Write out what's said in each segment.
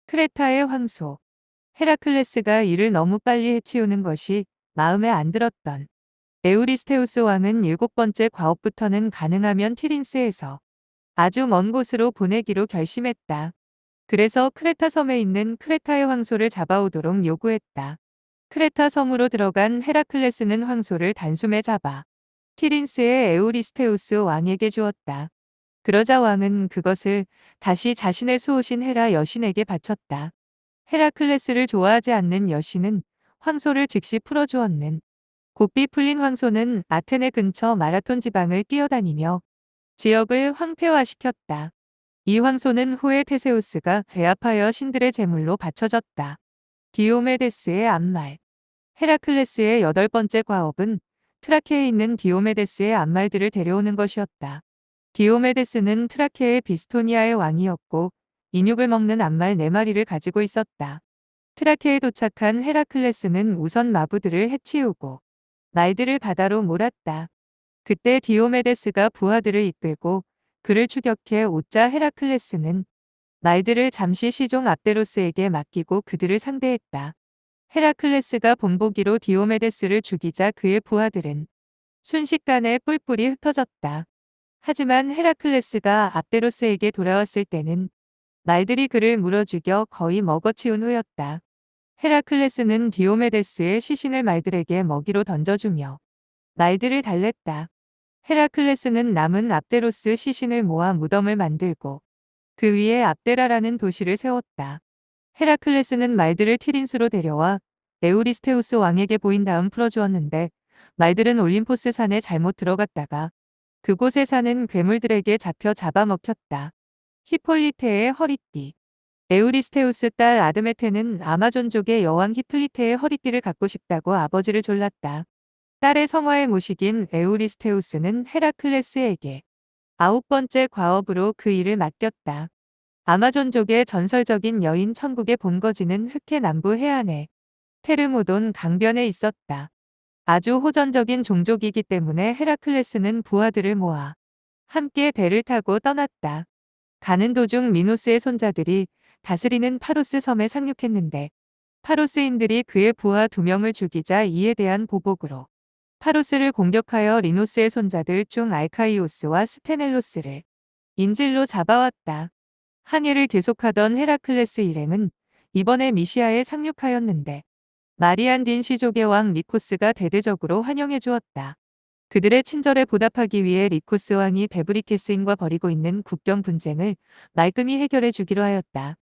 크레타의 황소. 헤라클레스가 이를 너무 빨리 해치우는 것이 마음에 안 들었던 에우리스테우스 왕은 7번째 과업부터는 가능하면 티린스에서 아주 먼 곳으로 보내기로 결심했다. 그래서 크레타 섬에 있는 크레타의 황소를 잡아오도록 요구했다. 크레타 섬으로 들어간 헤라클레스는 황소를 단숨에 잡아 티린스의 에우리스테우스 왕에게 주었다. 그러자 왕은 그것을 다시 자신의 수호신 헤라 여신에게 바쳤다. 헤라클레스를 좋아하지 않는 여신은 황소를 즉시 풀어주었는. 고삐 풀린 황소는 아테네 근처 마라톤 지방을 뛰어다니며 지역을 황폐화시켰다. 이 황소는 후에 테세우스가 배합하여 신들의 제물로 바쳐졌다. 디오메데스의 앞말. 헤라클레스의 8번째 과업은 트라케에 있는 디오메데스의 앞말들을 데려오는 것이었다. 디오메데스는 트라케의 비스토니아의 왕이었고 인육을 먹는 앞말 4마리를 가지고 있었다. 트라케에 도착한 헤라클레스는 우선 마부들을 해치우고 말들을 바다로 몰았다. 그때 디오메데스가 부하들을 이끌고 그를 추격해 오자 헤라클레스는 말들을 잠시 시종 압데로스에게 맡기고 그들을 상대했다. 헤라클레스가 본보기로 디오메데스를 죽이자 그의 부하들은 순식간에 뿔뿔이 흩어졌다. 하지만 헤라클레스가 압데로스에게 돌아왔을 때는 말들이 그를 물어 죽여 거의 먹어치운 후였다. 헤라클레스는 디오메데스의 시신을 말들에게 먹이로 던져주며 말들을 달랬다. 헤라클레스는 남은 압데로스 시신을 모아 무덤을 만들고 그 위에 압데라라는 도시를 세웠다. 헤라클레스는 말들을 티린스로 데려와 에우리스테우스 왕에게 보인 다음 풀어주었는데 말들은 올림포스 산에 잘못 들어갔다가 그곳에 사는 괴물들에게 잡혀 잡아먹혔다. 히폴리테의 허리띠. 에우리스테우스 딸 아드메테는 아마존족의 여왕 히플리테의 허리띠를 갖고 싶다고 아버지를 졸랐다. 딸의 성화의 모식인 에우리스테우스는 헤라클레스에게 9번째 과업으로 그 일을 맡겼다. 아마존족의 전설적인 여인 천국의 본거지는 흑해 남부 해안에 테르모돈 강변에 있었다. 아주 호전적인 종족이기 때문에 헤라클레스는 부하들을 모아 함께 배를 타고 떠났다. 가는 도중 미노스의 손자들이 다스리는 파로스 섬에 상륙했는데 파로스인들이 그의 부하 2명을 죽이자 이에 대한 보복으로 파로스를 공격하여 리노스의 손자들 중 알카이오스와 스테넬로스를 인질로 잡아왔다. 항해를 계속하던 헤라클레스 일행은 이번에 미시아에 상륙하였는데 마리안딘 시족의 왕 리코스가 대대적으로 환영해 주었다. 그들의 친절에 보답하기 위해 리코스 왕이 베브리케스인과 벌이고 있는 국경 분쟁을 말끔히 해결해 주기로 하였다.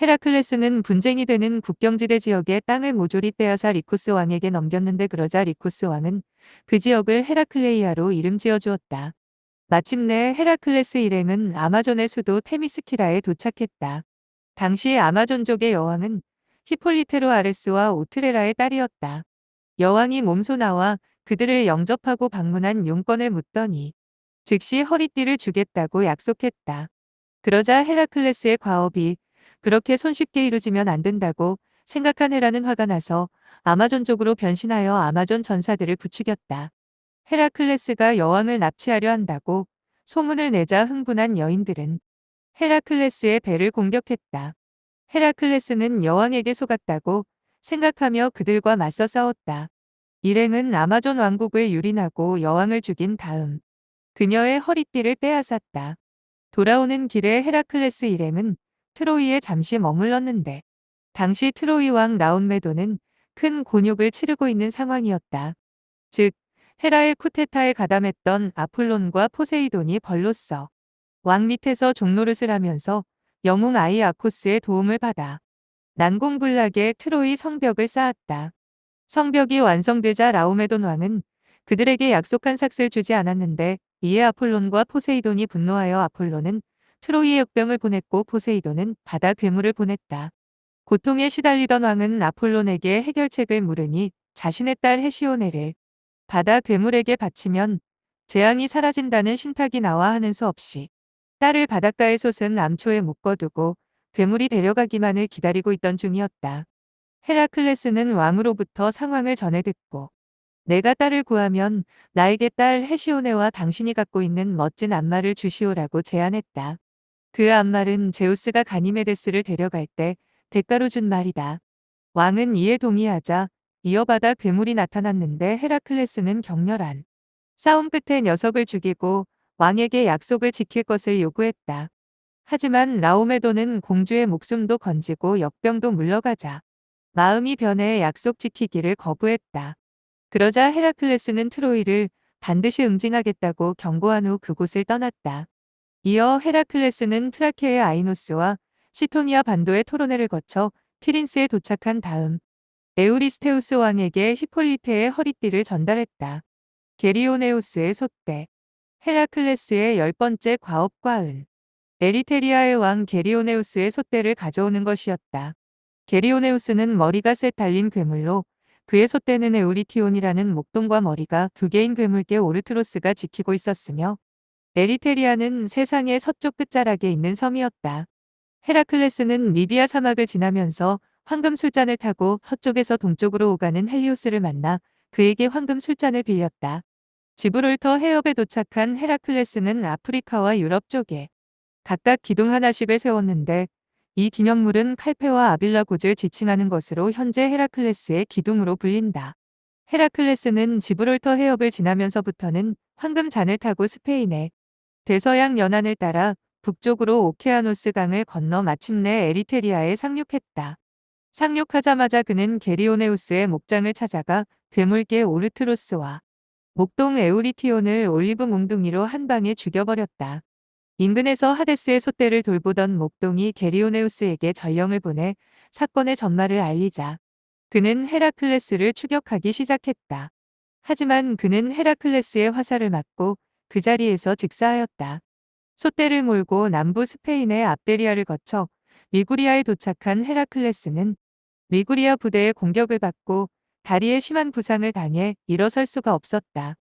헤라클레스는 분쟁이 되는 국경지대 지역의 땅을 모조리 빼앗아 리코스 왕에게 넘겼는데 그러자 리코스 왕은 그 지역을 헤라클레이아로 이름 지어 주었다. 마침내 헤라클레스 일행은 아마존의 수도 테미스키라에 도착했다. 당시 아마존족의 여왕은 히폴리테로 아레스와 오트레라의 딸이었다. 여왕이 몸소 나와 그들을 영접하고 방문한 용건을 묻더니 즉시 허리띠를 주겠다고 약속했다. 그러자 헤라클레스의 과업이 그렇게 손쉽게 이루어지면 안 된다고 생각한 헤라는 화가 나서 아마존족으로 변신하여 아마존 전사들을 부추겼다. 헤라클레스가 여왕을 납치하려 한다고 소문을 내자 흥분한 여인들은 헤라클레스의 배를 공격했다. 헤라클레스는 여왕에게 속았다고 생각하며 그들과 맞서 싸웠다. 일행은 아마존 왕국을 유린하고 여왕을 죽인 다음 그녀의 허리띠를 빼앗았다. 돌아오는 길에 헤라클레스 일행은 트로이에 잠시 머물렀는데 당시 트로이 왕 라온메도는 큰 곤욕을 치르고 있는 상황이었다. 즉 헤라의 쿠데타에 가담했던 아폴론과 포세이돈이 벌로써 왕 밑에서 종노릇을 하면서 영웅 아이 아코스의 도움을 받아 난공불락의 트로이 성벽을 쌓았다. 성벽이 완성되자 라오메돈 왕은 그들에게 약속한 삭스를 주지 않았는데 이에 아폴론과 포세이돈이 분노하여 아폴론은 트로이에 역병을 보냈고 포세이돈은 바다 괴물을 보냈다. 고통에 시달리던 왕은 아폴론에게 해결책을 물으니 자신의 딸 헤시오네를 바다 괴물에게 바치면 재앙이 사라진다는 신탁이 나와 하는 수 없이 딸을 바닷가에 솟은 암초에 묶어두고 괴물이 데려가기만을 기다리고 있던 중이었다. 헤라클레스는 왕으로부터 상황을 전해 듣고 내가 딸을 구하면 나에게 딸 헤시오네와 당신이 갖고 있는 멋진 앞말을 주시오라고 제안했다. 그 앞말은 제우스가 가니메데스를 데려갈 때 대가로 준 말이다. 왕은 이에 동의하자 이어받아 괴물이 나타났는데 헤라클레스는 격렬한 싸움 끝에 녀석을 죽이고 왕에게 약속을 지킬 것을 요구했다. 하지만 라오메도는 공주의 목숨도 건지고 역병도 물러가자 마음이 변해 약속 지키기를 거부했다. 그러자 헤라클레스는 트로이를 반드시 응징하겠다고 경고한 후 그곳을 떠났다. 이어 헤라클레스는 트라케의 아이노스와 시토니아 반도의 토로네를 거쳐 티린스에 도착한 다음 에우리스테우스 왕에게 히폴리테의 허리띠를 전달했다. 게리오네우스의 솥대, 헤라클레스의 10번째 과업과은 에리테리아의 왕 게리오네우스의 솥대를 가져오는 것이었다. 게리오네우스는 머리가 셋 달린 괴물로 그의 솥대는 에우리티온이라는 목동과 머리가 2개인 괴물계 오르트로스가 지키고 있었으며 에리테리아는 세상의 서쪽 끝자락에 있는 섬이었다. 헤라클레스는 리비아 사막을 지나면서 황금 술잔을 타고 서쪽에서 동쪽으로 오가는 헬리오스를 만나 그에게 황금 술잔을 빌렸다. 지브롤터 해협에 도착한 헤라클레스는 아프리카와 유럽 쪽에 각각 기둥 하나씩을 세웠는데 이 기념물은 칼페와 아빌라 고즈를 지칭하는 것으로 현재 헤라클레스의 기둥으로 불린다. 헤라클레스는 지브롤터 해협을 지나면서부터는 황금 잔을 타고 스페인의 대서양 연안을 따라 북쪽으로 오케아노스 강을 건너 마침내 에리테리아에 상륙했다. 상륙하자마자 그는 게리오네우스의 목장을 찾아가 괴물계 오르트로스와 목동 에우리티온을 올리브 몽둥이로 한 방에 죽여버렸다. 인근에서 하데스의 솥대를 돌보던 목동이 게리오네우스에게 전령을 보내 사건의 전말을 알리자 그는 헤라클레스를 추격하기 시작했다. 하지만 그는 헤라클레스의 화살을 맞고 그 자리에서 즉사하였다. 솥대를 몰고 남부 스페인의 압데리아를 거쳐 리구리아에 도착한 헤라클레스는 리구리아 부대의 공격을 받고 다리에 심한 부상을 당해 일어설 수가 없었다.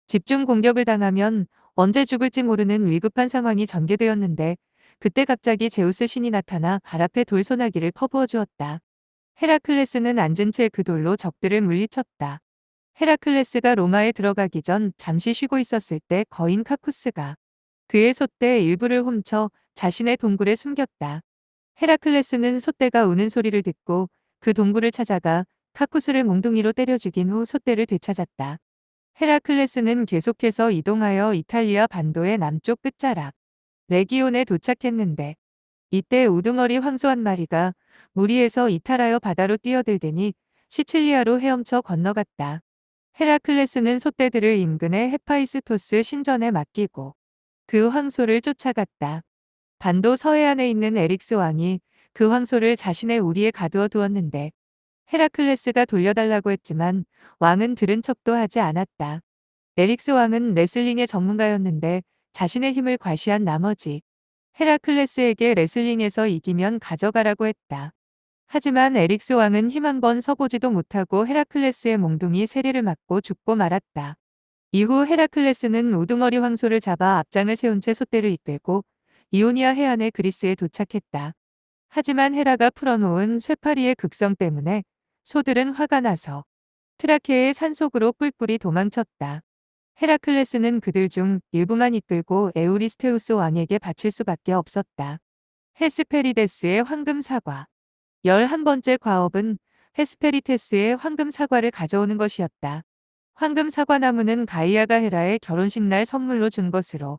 집중 공격을 당하면 언제 죽을지 모르는 위급한 상황이 전개되었는데 그때 갑자기 제우스 신이 나타나 발 앞에 돌소나기를 퍼부어 주었다. 헤라클레스는 앉은 채 그 돌로 적들을 물리쳤다. 헤라클레스가 로마에 들어가기 전 잠시 쉬고 있었을 때 거인 카쿠스가 그의 솥대 일부를 훔쳐 자신의 동굴에 숨겼다. 헤라클레스는 솥대가 우는 소리를 듣고 그 동굴을 찾아가 카쿠스를 몽둥이로 때려 죽인 후 솥대를 되찾았다. 헤라클레스는 계속해서 이동하여 이탈리아 반도의 남쪽 끝자락 레기온에 도착했는데 이때 우두머리 황소 한 마리가 무리해서 이탈하여 바다로 뛰어들더니 시칠리아로 헤엄쳐 건너갔다. 헤라클레스는 솥대들을 인근의 헤파이스토스 신전에 맡기고 그 황소를 쫓아갔다. 반도 서해안에 있는 에릭스 왕이 그 황소를 자신의 우리에 가두어 두었는데 헤라클레스가 돌려달라고 했지만 왕은 들은 척도 하지 않았다. 에릭스 왕은 레슬링의 전문가였는데 자신의 힘을 과시한 나머지 헤라클레스에게 레슬링에서 이기면 가져가라고 했다. 하지만 에릭스 왕은 힘 한 번 써보지도 못하고 헤라클레스의 몽둥이 세례를 맞고 죽고 말았다. 이후 헤라클레스는 우두머리 황소를 잡아 앞장을 세운 채 솥대를 이끌고 이오니아 해안의 그리스에 도착했다. 하지만 헤라가 풀어놓은 쇠파리의 극성 때문에 소들은 화가 나서 트라케의 산속으로 뿔뿔이 도망쳤다. 헤라클레스는 그들 중 일부만 이끌고 에우리스테우스 왕에게 바칠 수밖에 없었다. 헤스페리데스의 황금 사과 11번째 과업은 헤스페리테스의 황금 사과를 가져오는 것이었다. 황금 사과나무는 가이아가 헤라의 결혼식 날 선물로 준 것으로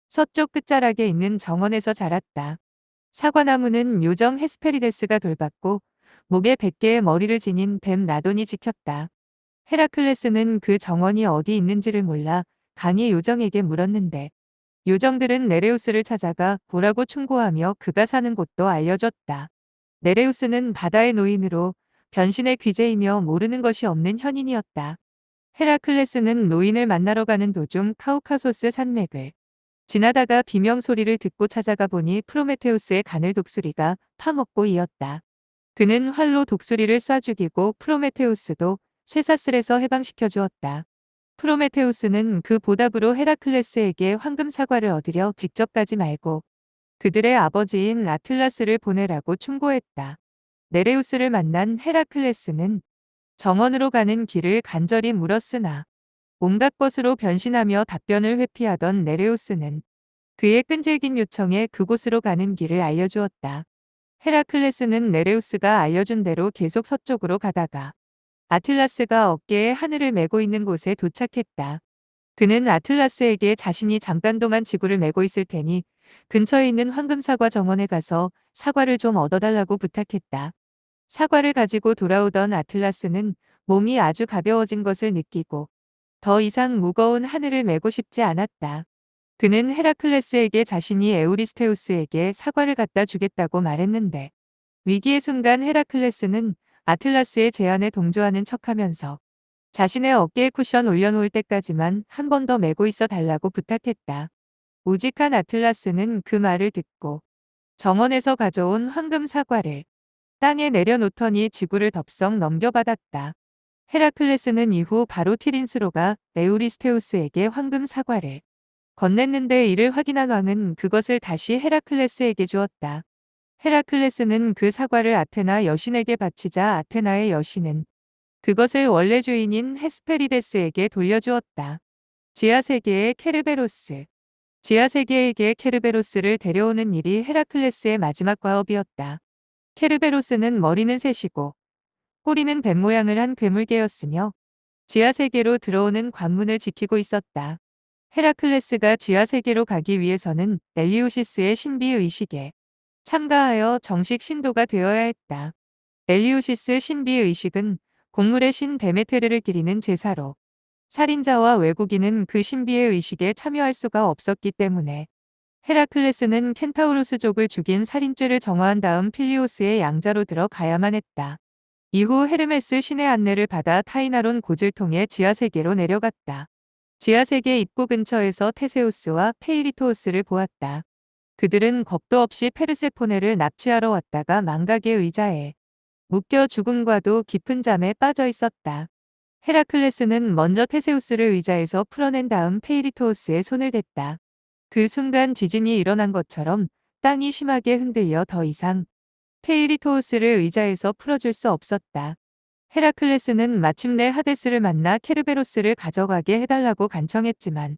서쪽 끝자락에 있는 정원에서 자랐다. 사과나무는 요정 헤스페리데스가 돌봤고 목에 100개의 머리를 지닌 뱀 라돈이 지켰다. 헤라클레스는 그 정원이 어디 있는지를 몰라 강의 요정에게 물었는데 요정들은 네레우스를 찾아가 보라고 충고하며 그가 사는 곳도 알려줬다. 네레우스는 바다의 노인으로 변신의 귀재이며 모르는 것이 없는 현인이었다. 헤라클레스는 노인을 만나러 가는 도중 카우카소스 산맥을 지나다가 비명 소리를 듣고 찾아가 보니 프로메테우스의 간을 독수리가 파먹고 이었다. 그는 활로 독수리를 쏴 죽이고 프로메테우스도 쇠사슬에서 해방시켜 주었다. 프로메테우스는 그 보답으로 헤라클레스에게 황금 사과를 얻으려 직접 가지 말고 그들의 아버지인 아틀라스를 보내라고 충고했다. 네레우스를 만난 헤라클레스는 정원으로 가는 길을 간절히 물었으나 온갖 것으로 변신하며 답변을 회피하던 네레우스는 그의 끈질긴 요청에 그곳으로 가는 길을 알려주었다. 헤라클레스는 네레우스가 알려준 대로 계속 서쪽으로 가다가 아틀라스가 어깨에 하늘을 메고 있는 곳에 도착했다. 그는 아틀라스에게 자신이 잠깐 동안 지구를 메고 있을 테니 근처에 있는 황금사과 정원에 가서 사과를 좀 얻어달라고 부탁했다. 사과를 가지고 돌아오던 아틀라스는 몸이 아주 가벼워진 것을 느끼고 더 이상 무거운 하늘을 메고 싶지 않았다. 그는 헤라클레스에게 자신이 에우리스테우스에게 사과를 갖다 주겠다고 말했는데 위기의 순간 헤라클레스는 아틀라스의 제안에 동조하는 척하면서 자신의 어깨에 쿠션 올려놓을 때까지만 한 번 더 메고 있어 달라고 부탁했다. 우직한 아틀라스는 그 말을 듣고 정원에서 가져온 황금 사과를 땅에 내려놓더니 지구를 덥석 넘겨받았다. 헤라클레스는 이후 바로 티린스로가 에우리스테우스에게 황금 사과를 건넸는데 이를 확인한 왕은 그것을 다시 헤라클레스에게 주었다. 헤라클레스는 그 사과를 아테나 여신에게 바치자 아테나의 여신은 그것을 원래 주인인 헤스페리데스에게 돌려주었다. 지하세계의 케르베로스. 지하세계에게 케르베로스를 데려오는 일이 헤라클레스의 마지막 과업이었다. 케르베로스는 머리는 셋이고 꼬리는 뱀 모양을 한 괴물개였으며 지하세계로 들어오는 관문을 지키고 있었다. 헤라클레스가 지하세계로 가기 위해서는 멜리오시스의 신비의식에 참가하여 정식 신도가 되어야 했다. 멜리오시스 신비의식은 곡물의 신 데메테르를 기리는 제사로 살인자와 외국인은 그 신비의 의식에 참여할 수가 없었기 때문에 헤라클레스는 켄타우로스족을 죽인 살인죄를 정화한 다음 필리오스의 양자로 들어가야만 했다. 이후 헤르메스 신의 안내를 받아 타이나론 고지를 통해 지하세계로 내려갔다. 지하세계 입구 근처에서 테세우스와 페이리토우스를 보았다. 그들은 겁도 없이 페르세포네를 납치하러 왔다가 망각의 의자에 묶여 죽음과도 깊은 잠에 빠져 있었다. 헤라클레스는 먼저 테세우스를 의자에서 풀어낸 다음 페이리토우스의 손을 댔다. 그 순간 지진이 일어난 것처럼 땅이 심하게 흔들려 더 이상 페이리토우스를 의자에서 풀어줄 수 없었다. 헤라클레스는 마침내 하데스를 만나 케르베로스를 가져가게 해달라고 간청했지만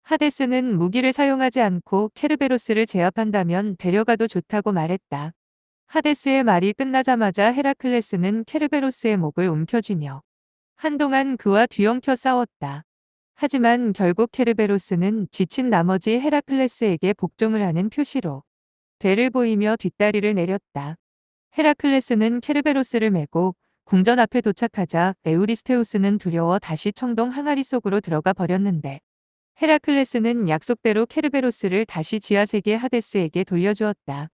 하데스는 무기를 사용하지 않고 케르베로스를 제압한다면 데려가도 좋다고 말했다. 하데스의 말이 끝나자마자 헤라클레스는 케르베로스의 목을 움켜쥐며 한동안 그와 뒤엉켜 싸웠다. 하지만 결국 케르베로스는 지친 나머지 헤라클레스에게 복종을 하는 표시로 배를 보이며 뒷다리를 내렸다. 헤라클레스는 케르베로스를 메고 궁전 앞에 도착하자 에우리스테우스는 두려워 다시 청동 항아리 속으로 들어가 버렸는데 헤라클레스는 약속대로 케르베로스를 다시 지하세계 하데스에게 돌려주었다.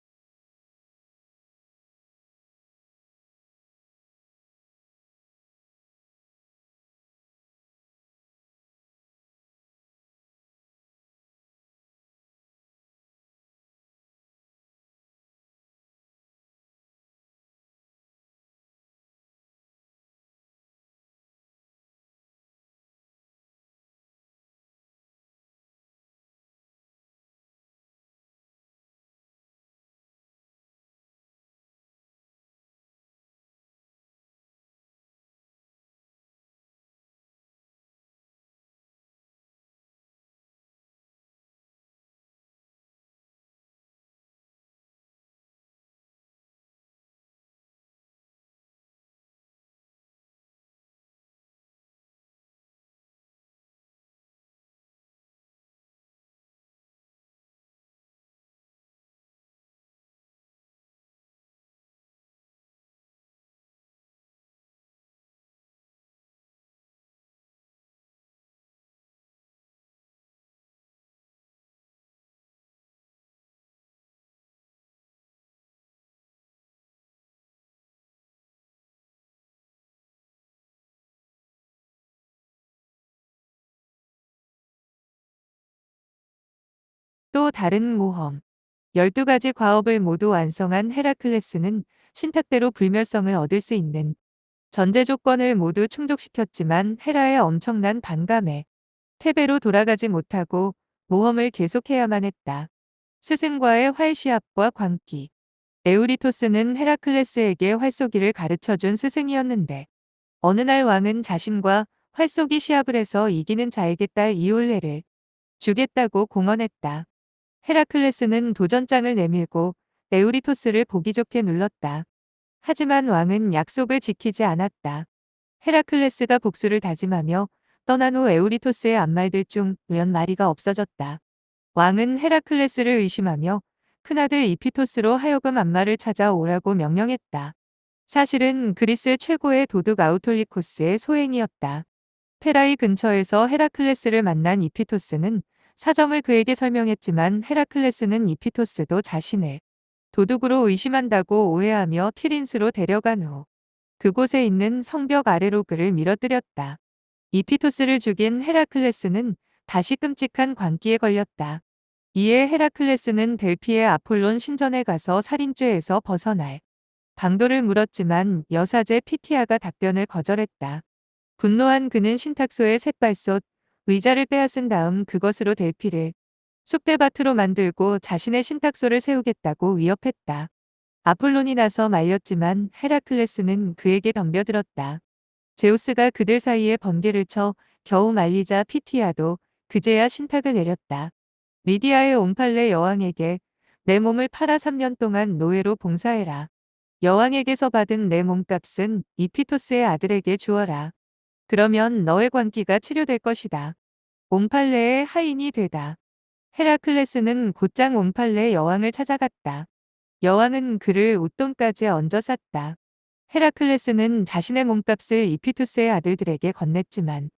또 다른 모험. 12가지 과업을 모두 완성한 헤라클레스는 신탁대로 불멸성을 얻을 수 있는 전제 조건을 모두 충족시켰지만 헤라의 엄청난 반감에 테베로 돌아가지 못하고 모험을 계속해야만 했다. 스승과의 활시합과 광기. 에우리토스는 헤라클레스에게 활쏘기를 가르쳐준 스승이었는데 어느 날 왕은 자신과 활쏘기 시합을 해서 이기는 자에게 딸 이올레를 주겠다고 공언했다. 헤라클레스는 도전장을 내밀고 에우리토스를 보기 좋게 눌렀다. 하지만 왕은 약속을 지키지 않았다. 헤라클레스가 복수를 다짐하며 떠난 후 에우리토스의 앞말들 중 몇 마리가 없어졌다. 왕은 헤라클레스를 의심하며 큰아들 이피토스로 하여금 앞말을 찾아오라고 명령했다. 사실은 그리스 최고의 도둑 아우톨리코스의 소행이었다. 페라이 근처에서 헤라클레스를 만난 이피토스는 사정을 그에게 설명했지만 헤라클레스는 이피토스도 자신을 도둑으로 의심한다고 오해하며 티린스로 데려간 후 그곳에 있는 성벽 아래로 그를 밀어뜨렸다. 이피토스를 죽인 헤라클레스는 다시 끔찍한 광기에 걸렸다. 이에 헤라클레스는 델피의 아폴론 신전에 가서 살인죄에서 벗어날 방도를 물었지만 여사제 피티아가 답변을 거절했다. 분노한 그는 신탁소의 셋발솥 의자를 빼앗은 다음 그것으로 델피를 쑥대밭으로 만들고 자신의 신탁소를 세우겠다고 위협했다. 아폴론이 나서 말렸지만 헤라클레스는 그에게 덤벼들었다. 제우스가 그들 사이에 번개를 쳐 겨우 말리자 피티아도 그제야 신탁을 내렸다. 리디아의 옴팔레 여왕에게 내 몸을 팔아 3년 동안 노예로 봉사해라. 여왕에게서 받은 내 몸값은 이피토스의 아들에게 주어라. 그러면 너의 광기가 치료될 것이다. 옴팔레의 하인이 되다. 헤라클레스는 곧장 옴팔레 여왕을 찾아갔다. 여왕은 그를 웃돈까지 얹어 쌌다. 헤라클레스는 자신의 몸값을 이피투스의 아들들에게 건넸지만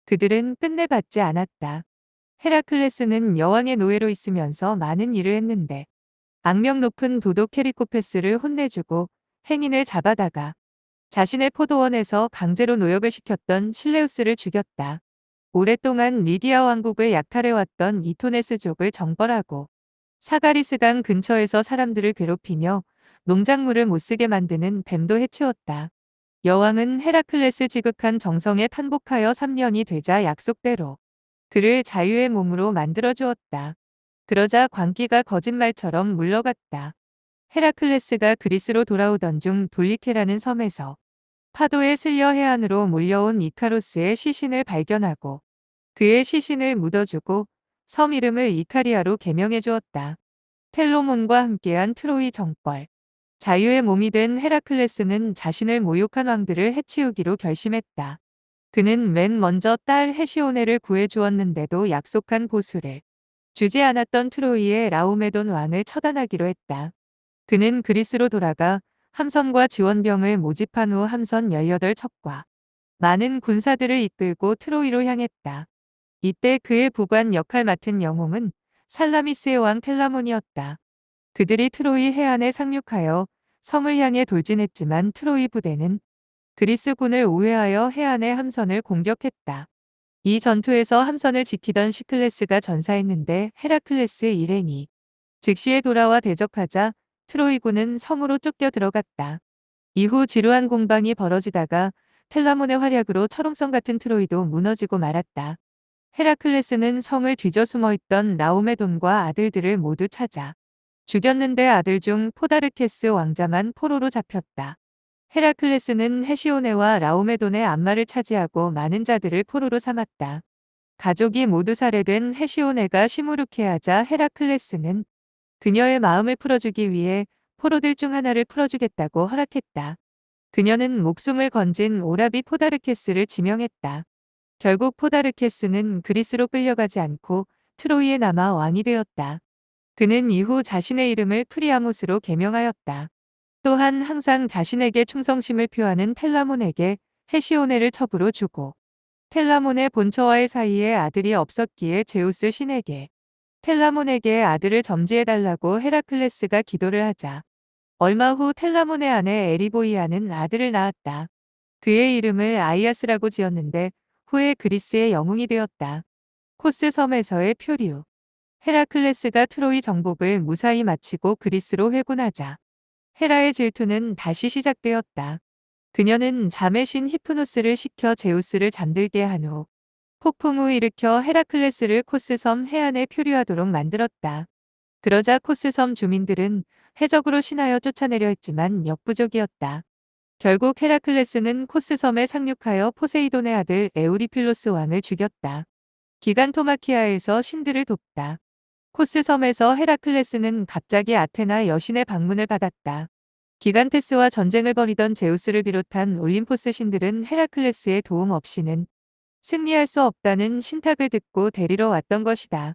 그들은 끝내 받지 않았다. 헤라클레스는 여왕의 노예로 있으면서 많은 일을 했는데 악명 높은 도독 케리코페스를 혼내주고 행인을 잡아다가 자신의 포도원에서 강제로 노역을 시켰던 실레우스를 죽였다. 오랫동안 리디아 왕국을 약탈해왔던 이토네스족을 정벌하고 사가리스강 근처에서 사람들을 괴롭히며 농작물을 못쓰게 만드는 뱀도 해치웠다. 여왕은 헤라클레스 지극한 정성에 탄복하여 3년이 되자 약속대로 그를 자유의 몸으로 만들어주었다. 그러자 광기가 거짓말처럼 물러갔다. 헤라클레스가 그리스로 돌아오던 중 돌리케라는 섬에서 파도에 쓸려 해안으로 몰려온 이카로스의 시신을 발견하고 그의 시신을 묻어주고 섬 이름을 이카리아로 개명해 주었다. 텔로몬과 함께한 트로이 정벌. 자유의 몸이 된 헤라클레스는 자신을 모욕한 왕들을 해치우기로 결심했다. 그는 맨 먼저 딸 헤시오네를 구해주었는데도 약속한 보수를 주지 않았던 트로이의 라오메돈 왕을 처단하기로 했다. 그는 그리스로 돌아가 함선과 지원병을 모집한 후 함선 18척과 많은 군사들을 이끌고 트로이로 향했다. 이때 그의 부관 역할 맡은 영웅은 살라미스의 왕 텔라몬이었다. 그들이 트로이 해안에 상륙하여 성을 향해 돌진했지만 트로이 부대는 그리스군을 우회하여 해안의 함선을 공격했다. 이 전투에서 함선을 지키던 시클레스가 전사했는데 헤라클레스 일행이 즉시에 돌아와 대적하자 트로이군은 성으로 쫓겨 들어갔다. 이후 지루한 공방이 벌어지다가 텔라몬의 활약으로 철옹성 같은 트로이도 무너지고 말았다. 헤라클레스는 성을 뒤져 숨어있던 라오메돈과 아들들을 모두 찾아 죽였는데 아들 중 포다르케스 왕자만 포로로 잡혔다. 헤라클레스는 헤시오네와 라오메돈의 앞말을 차지하고 많은 자들을 포로로 삼았다. 가족이 모두 살해된 헤시오네가 시무룩해하자 헤라클레스는 그녀의 마음을 풀어주기 위해 포로들 중 하나를 풀어주겠다고 허락했다. 그녀는 목숨을 건진 오라비 포다르케스를 지명했다. 결국 포다르케스는 그리스로 끌려가지 않고 트로이에 남아 왕이 되었다. 그는 이후 자신의 이름을 프리아모스로 개명하였다. 또한 항상 자신에게 충성심을 표하는 텔라몬에게 헤시오네를 첩으로 주고 텔라몬의 본처와의 사이에 아들이 없었기에 제우스 신에게 텔라몬에게 아들을 점지해달라고 헤라클레스가 기도를 하자 얼마 후 텔라몬의 아내 에리보이아는 아들을 낳았다. 그의 이름을 아이아스라고 지었는데 후에 그리스의 영웅이 되었다. 코스 섬에서의 표류. 헤라클레스가 트로이 정복을 무사히 마치고 그리스로 회군하자 헤라의 질투는 다시 시작되었다. 그녀는 잠의 신 히프노스를 시켜 제우스를 잠들게 한 후 폭풍우 일으켜 헤라클레스를 코스섬 해안에 표류하도록 만들었다. 그러자 코스섬 주민들은 해적으로 신하여 쫓아내려 했지만 역부족이었다. 결국 헤라클레스는 코스섬에 상륙하여 포세이돈의 아들 에우리필로스 왕을 죽였다. 기간토마키아에서 신들을 돕다. 코스 섬에서 헤라클레스는 갑자기 아테나 여신의 방문을 받았다. 기간테스와 전쟁을 벌이던 제우스를 비롯한 올림포스 신들은 헤라클레스의 도움 없이는 승리할 수 없다는 신탁을 듣고 데리러 왔던 것이다.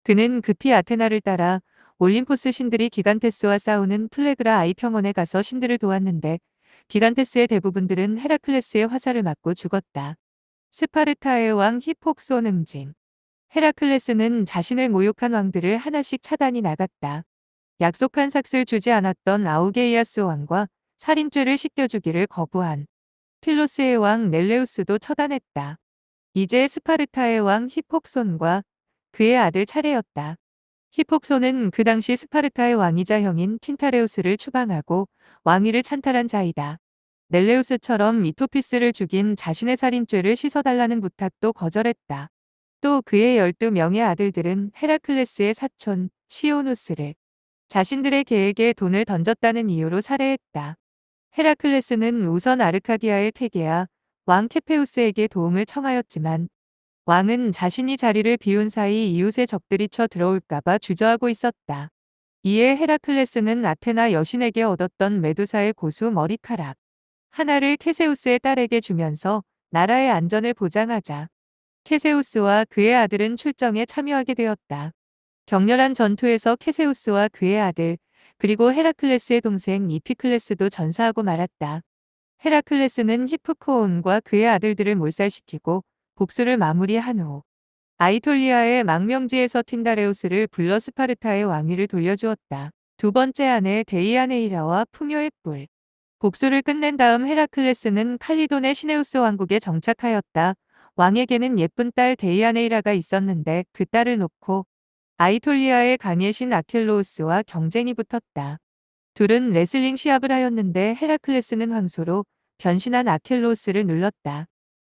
그는 급히 아테나를 따라 올림포스 신들이 기간테스와 싸우는 플레그라 아이 평원에 가서 신들을 도왔는데 기간테스의 대부분들은 헤라클레스의 화살을 맞고 죽었다. 스파르타의 왕 히폭손 응징. 헤라클레스는 자신을 모욕한 왕들을 하나씩 차단이 나갔다. 약속한 삭스를 주지 않았던 아우게이아스 왕과 살인죄를 씻겨주기를 거부한 필로스의 왕 넬레우스도 처단했다. 이제 스파르타의 왕 히폭손과 그의 아들 차례였다. 히폭손은 그 당시 스파르타의 왕이자 형인 틴타레우스를 추방하고 왕위를 찬탈한 자이다. 넬레우스처럼 이토피스를 죽인 자신의 살인죄를 씻어달라는 부탁도 거절했다. 또 그의 12명의 아들들은 헤라클레스의 사촌 시오누스를 자신들의 계획에 돈을 던졌다는 이유로 살해했다. 헤라클레스는 우선 아르카디아의 테게아 왕 케페우스에게 도움을 청하였지만 왕은 자신이 자리를 비운 사이 이웃의 적들이 쳐 들어올까봐 주저하고 있었다. 이에 헤라클레스는 아테나 여신에게 얻었던 메두사의 고수 머리카락 하나를 케세우스의 딸에게 주면서 나라의 안전을 보장하자 케세우스와 그의 아들은 출정에 참여하게 되었다. 격렬한 전투에서 케세우스와 그의 아들 그리고 헤라클레스의 동생 이피클레스도 전사하고 말았다. 헤라클레스는 히프코온과 그의 아들들을 몰살시키고 복수를 마무리한 후 아이톨리아의 망명지에서 틴다레우스를 불러 스파르타의 왕위를 돌려주었다. 두 번째 아내 데이아네이라와 풍요의 뿔. 복수를 끝낸 다음 헤라클레스는 칼리돈의 시네우스 왕국에 정착하였다. 왕에게는 예쁜 딸 데이아네이라가 있었는데 그 딸을 놓고 아이톨리아의 강의 신 아켈로우스와 경쟁이 붙었다. 둘은 레슬링 시합을 하였는데 헤라클레스는 황소로 변신한 아켈로우스를 눌렀다.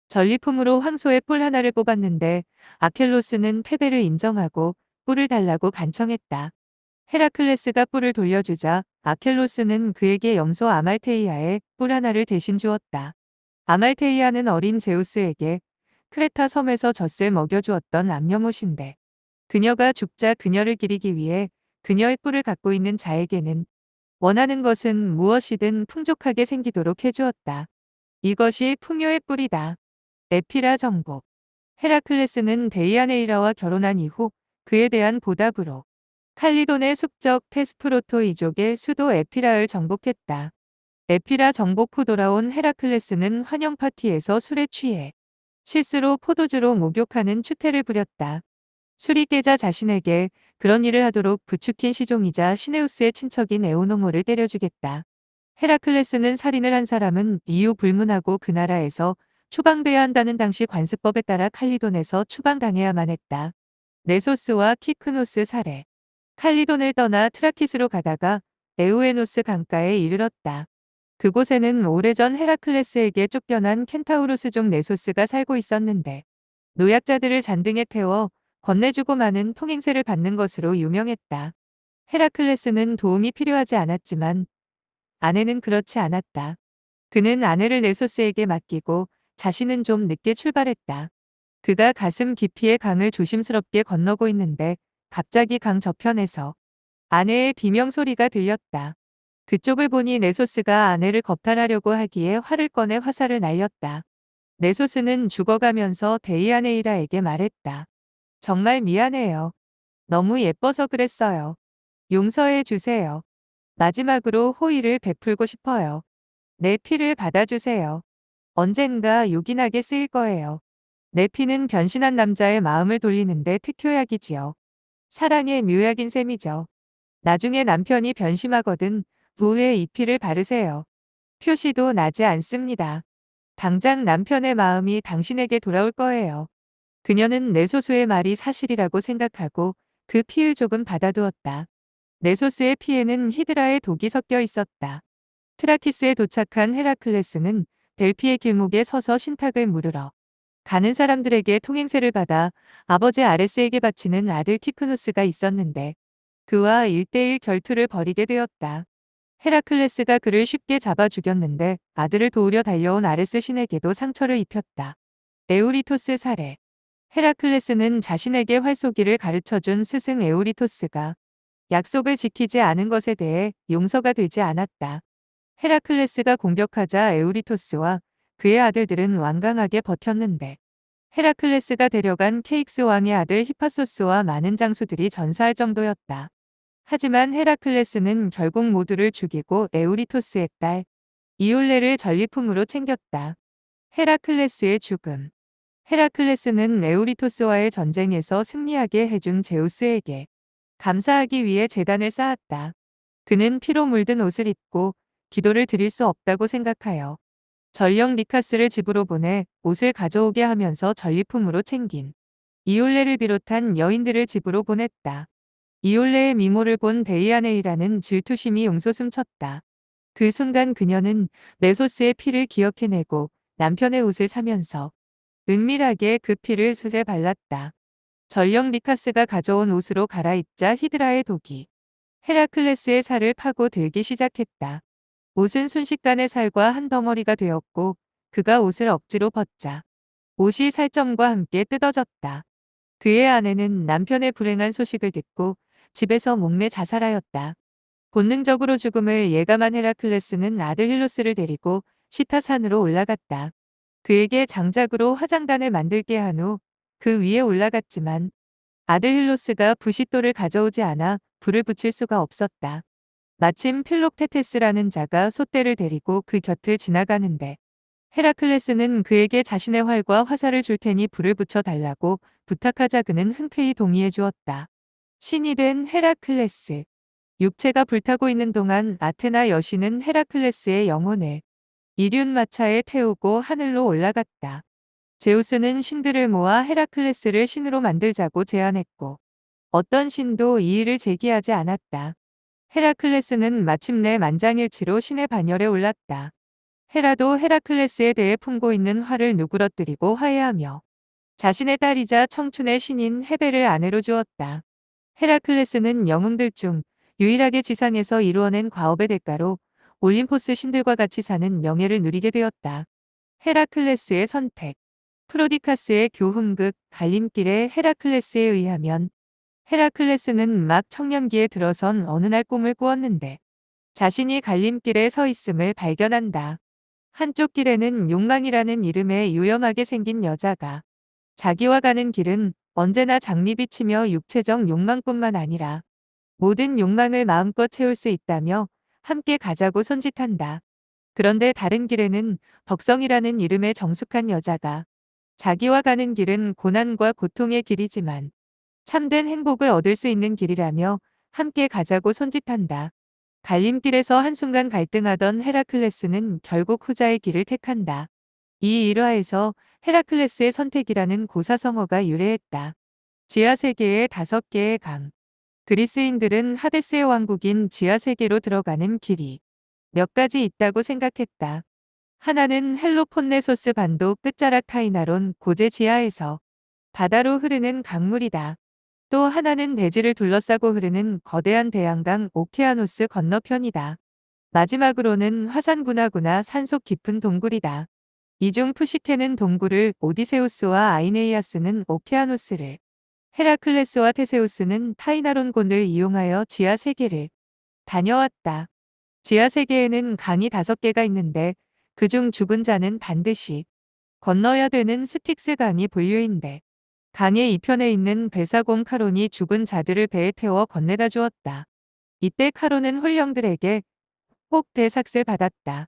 전리품으로 황소의 뿔 하나를 뽑았는데 아켈로스는 패배를 인정하고 뿔을 달라고 간청했다. 헤라클레스가 뿔을 돌려주자 아켈로스는 그에게 염소 아말테이아의 뿔 하나를 대신 주었다. 아말테이아는 어린 제우스에게 크레타 섬에서 젖을 먹여주었던 암여못인데 그녀가 죽자 그녀를 기리기 위해 그녀의 뿔을 갖고 있는 자에게는 원하는 것은 무엇이든 풍족하게 생기도록 해주었다. 이것이 풍요의 뿔이다. 에피라 정복. 헤라클레스는 데이아네이라와 결혼한 이후 그에 대한 보답으로 칼리돈의 숙적 테스프로토 이족의 수도 에피라를 정복했다. 에피라 정복 후 돌아온 헤라클레스는 환영 파티에서 술에 취해 실수로 포도주로 목욕하는 추태를 부렸다. 술이 깨자 자신에게 그런 일을 하도록 부추긴 시종이자 시네우스의 친척인 에오노모를 때려주겠다. 헤라클레스는 살인을 한 사람은 이유 불문하고 그 나라에서 추방돼야 한다는 당시 관습법에 따라 칼리돈에서 추방당해야만 했다. 네소스와 키크노스 살해. 칼리돈을 떠나 트라키스로 가다가 에우에노스 강가에 이르렀다. 그곳에는 오래전 헤라클레스에게 쫓겨난 켄타우로스족 네소스가 살고 있었는데 노약자들을 잔등에 태워 건네주고 마는 통행세를 받는 것으로 유명했다. 헤라클레스는 도움이 필요하지 않았지만 아내는 그렇지 않았다. 그는 아내를 네소스에게 맡기고 자신은 좀 늦게 출발했다. 그가 가슴 깊이의 강을 조심스럽게 건너고 있는데 갑자기 강 저편에서 아내의 비명소리가 들렸다. 그쪽을 보니 네소스가 아내를 겁탈하려고 하기에 활을 꺼내 화살을 날렸다. 네소스는 죽어가면서 데이아네이라에게 말했다. 정말 미안해요. 너무 예뻐서 그랬어요. 용서해 주세요. 마지막으로 호의를 베풀고 싶어요. 내 피를 받아주세요. 언젠가 요긴하게 쓰일 거예요. 내 피는 변신한 남자의 마음을 돌리는데 특효약이지요. 사랑의 묘약인 셈이죠. 나중에 남편이 변심하거든 부에 이 피를 바르세요. 표시도 나지 않습니다. 당장 남편의 마음이 당신에게 돌아올 거예요. 그녀는 네소스의 말이 사실이라고 생각하고 그 피를 조금 받아두었다. 네소스의 피에는 히드라의 독이 섞여 있었다. 트라키스에 도착한 헤라클레스는 델피의 길목에 서서 신탁을 물으러 가는 사람들에게 통행세를 받아 아버지 아레스에게 바치는 아들 키크누스가 있었는데 그와 1대1 결투를 벌이게 되었다. 헤라클레스가 그를 쉽게 잡아 죽였는데 아들을 도우려 달려온 아레스 신에게도 상처를 입혔다. 에우리토스 살해. 헤라클레스는 자신에게 활쏘기를 가르쳐준 스승 에오리토스가 약속을 지키지 않은 것에 대해 용서가 되지 않았다. 헤라클레스가 공격하자 에오리토스와 그의 아들들은 완강하게 버텼는데 헤라클레스가 데려간 케익스 왕의 아들 히파소스와 많은 장수들이 전사할 정도였다. 하지만 헤라클레스는 결국 모두를 죽이고 에오리토스의 딸 이올레를 전리품으로 챙겼다. 헤라클레스의 죽음. 헤라클레스는 에오리토스와의 전쟁에서 승리하게 해준 제우스에게 감사하기 위해 제단을 쌓았다. 그는 피로 물든 옷을 입고 기도를 드릴 수 없다고 생각하여 전령 리카스를 집으로 보내 옷을 가져오게 하면서 전리품으로 챙긴 이올레를 비롯한 여인들을 집으로 보냈다. 이올레의 미모를 본 데이아네이라는 질투심이 용솟음쳤다. 그 순간 그녀는 네소스의 피를 기억해내고 남편의 옷을 사면서 은밀하게 그 피를 숯에 발랐다. 전령 리카스가 가져온 옷으로 갈아입자 히드라의 독이 헤라클레스의 살을 파고 들기 시작했다. 옷은 순식간에 살과 한 덩어리가 되었고 그가 옷을 억지로 벗자 옷이 살점과 함께 뜯어졌다. 그의 아내는 남편의 불행한 소식을 듣고 집에서 목매 자살하였다. 본능적으로 죽음을 예감한 헤라클레스는 아들 힐로스를 데리고 시타산으로 올라갔다. 그에게 장작으로 화장단을 만들게 한 후 그 위에 올라갔지만 아들 힐로스가 부싯돌을 가져오지 않아 불을 붙일 수가 없었다. 마침 필록테테스라는 자가 솥대를 데리고 그 곁을 지나가는데 헤라클레스는 그에게 자신의 활과 화살을 줄 테니 불을 붙여 달라고 부탁하자 그는 흔쾌히 동의해 주었다. 신이 된 헤라클레스. 육체가 불타고 있는 동안 아테나 여신은 헤라클레스의 영혼을 이륜마차에 태우고 하늘로 올라갔다. 제우스는 신들을 모아 헤라클레스를 신으로 만들자고 제안했고 어떤 신도 이의를 제기하지 않았다. 헤라클레스는 마침내 만장일치로 신의 반열에 올랐다. 헤라도 헤라클레스에 대해 품고 있는 화를 누그러뜨리고 화해하며 자신의 딸이자 청춘의 신인 헤베를 아내로 주었다. 헤라클레스는 영웅들 중 유일하게 지상에서 이루어낸 과업의 대가로 올림포스 신들과 같이 사는 명예를 누리게 되었다. 헤라클레스의 선택. 프로디카스의 교훈극 갈림길의 헤라클레스에 의하면 헤라클레스는 막 청년기에 들어선 어느 날 꿈을 꾸었는데 자신이 갈림길에 서 있음을 발견한다. 한쪽 길에는 욕망이라는 이름의 유염하게 생긴 여자가 자기와 가는 길은 언제나 장미비 치며 육체적 욕망뿐만 아니라 모든 욕망을 마음껏 채울 수 있다며 함께 가자고 손짓한다. 그런데 다른 길에는 덕성이라는 이름의 정숙한 여자가 자기와 가는 길은 고난과 고통의 길이지만 참된 행복을 얻을 수 있는 길이라며 함께 가자고 손짓한다. 갈림길에서 한순간 갈등하던 헤라클레스는 결국 후자의 길을 택한다. 이 일화에서 헤라클레스의 선택이라는 고사성어가 유래했다. 지하세계의 5개의 강. 그리스인들은 하데스의 왕국인 지하세계로 들어가는 길이 몇 가지 있다고 생각했다. 하나는 헬로폰네소스 반도 끝자락 타이나론 고제 지하에서 바다로 흐르는 강물이다. 또 하나는 대지를 둘러싸고 흐르는 거대한 대양강 오케아노스 건너편이다. 마지막으로는 화산구나구나 산속 깊은 동굴이다. 이 중 푸시케는 동굴을, 오디세우스와 아이네이아스는 오케아노스를, 헤라클레스와 테세우스는 타이나론곤을 이용하여 지하 세계를 다녀왔다. 지하 세계에는 강이 5개가 있는데 그중 죽은 자는 반드시 건너야 되는 스틱스 강이 본류인데 강의 이편에 있는 배사공 카론이 죽은 자들을 배에 태워 건네다 주었다. 이때 카론은 홀령들에게 혹 대삭을 받았다.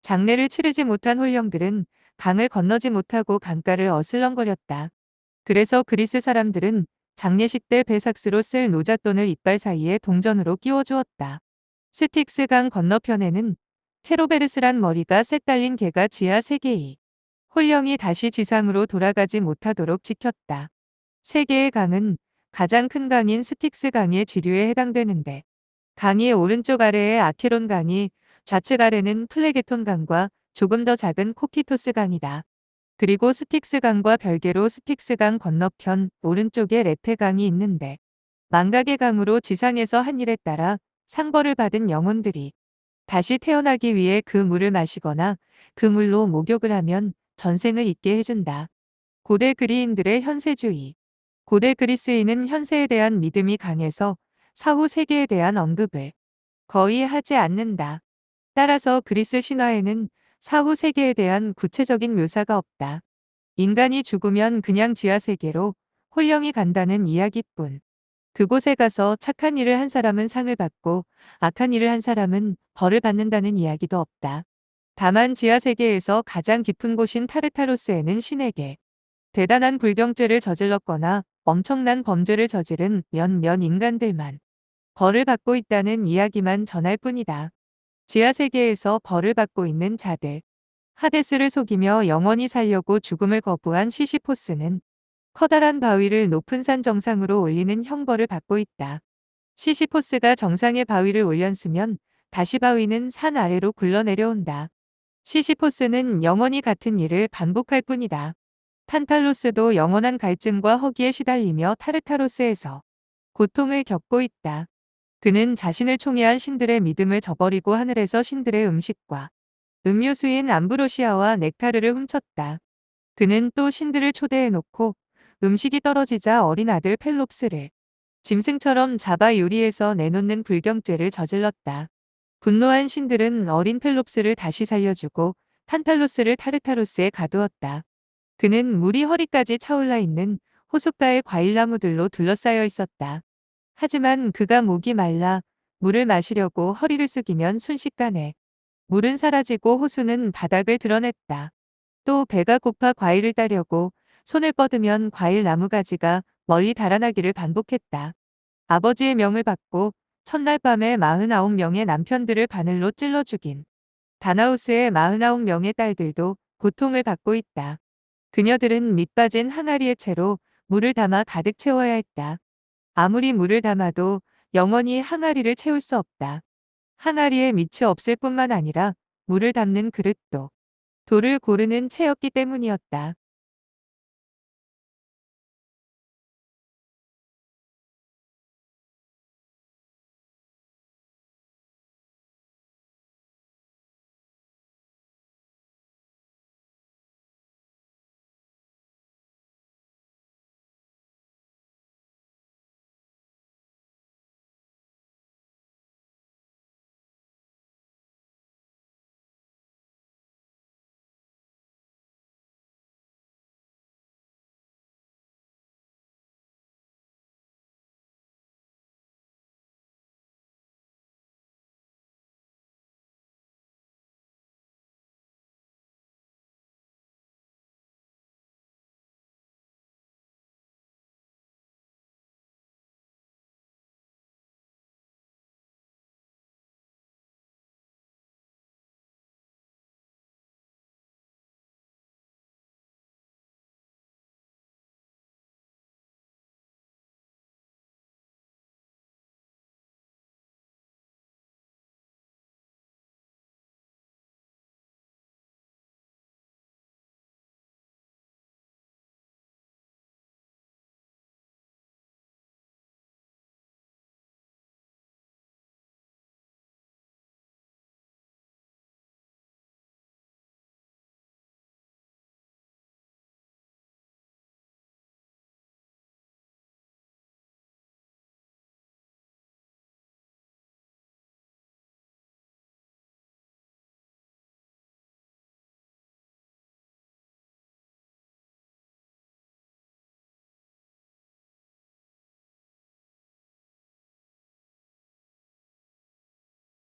장례를 치르지 못한 홀령들은 강을 건너지 못하고 강가를 어슬렁거렸다. 그래서 그리스 사람들은 장례식 때 배삭스로 쓸 노잣돈을 이빨 사이에 동전으로 끼워주었다. 스틱스 강 건너편에는 케로베르스란 머리가 셋 달린 개가 지하 세계이 홀령이 다시 지상으로 돌아가지 못하도록 지켰다. 세계의 강은 가장 큰 강인 스틱스 강의 지류에 해당되는데 강의 오른쪽 아래에 아케론 강이 좌측 아래는 플레게톤 강과 조금 더 작은 코키토스 강이다. 그리고 스틱스 강과 별개로 스틱스 강 건너편 오른쪽에 레테 강이 있는데 망각의 강으로 지상에서 한 일에 따라 상벌을 받은 영혼들이 다시 태어나기 위해 그 물을 마시거나 그 물로 목욕을 하면 전생을 잊게 해준다. 고대 그리인들의 현세주의. 고대 그리스인은 현세에 대한 믿음이 강해서 사후 세계에 대한 언급을 거의 하지 않는다. 따라서 그리스 신화에는 사후 세계에 대한 구체적인 묘사가 없다. 인간이 죽으면 그냥 지하 세계로 홀령이 간다는 이야기뿐. 그곳에 가서 착한 일을 한 사람은 상을 받고 악한 일을 한 사람은 벌을 받는다는 이야기도 없다. 다만 지하 세계에서 가장 깊은 곳인 타르타로스에는 신에게 대단한 불경죄를 저질렀거나 엄청난 범죄를 저지른 몇몇 인간들만 벌을 받고 있다는 이야기만 전할 뿐이다. 지하 세계에서 벌을 받고 있는 자들. 하데스를 속이며 영원히 살려고 죽음을 거부한 시시포스는 커다란 바위를 높은 산 정상으로 올리는 형벌을 받고 있다. 시시포스가 정상의 바위를 올렸으면 다시 바위는 산 아래로 굴러내려온다. 시시포스는 영원히 같은 일을 반복할 뿐이다. 탄탈로스도 영원한 갈증과 허기에 시달리며 타르타로스에서 고통을 겪고 있다. 그는 자신을 총애한 신들의 믿음을 저버리고 하늘에서 신들의 음식과 음료수인 암브로시아와 넥타르를 훔쳤다. 그는 또 신들을 초대해놓고 음식이 떨어지자 어린 아들 펠롭스를 짐승처럼 잡아 유리에서 내놓는 불경죄를 저질렀다. 분노한 신들은 어린 펠롭스를 다시 살려주고 탄탈로스를 타르타로스에 가두었다. 그는 물이 허리까지 차올라 있는 호숫가의 과일나무들로 둘러싸여 있었다. 하지만 그가 목이 말라 물을 마시려고 허리를 숙이면 순식간에 물은 사라지고 호수는 바닥을 드러냈다. 또 배가 고파 과일을 따려고 손을 뻗으면 과일 나무가지가 멀리 달아나기를 반복했다. 아버지의 명을 받고 첫날 밤에 49명의 남편들을 바늘로 찔러 죽인 다나우스의 49명의 딸들도 고통을 받고 있다. 그녀들은 밑빠진 항아리의 채로 물을 담아 가득 채워야 했다. 아무리 물을 담아도 영원히 항아리를 채울 수 없다. 항아리에 밑이 없을 뿐만 아니라 물을 담는 그릇도 돌을 고르는 채였기 때문이었다.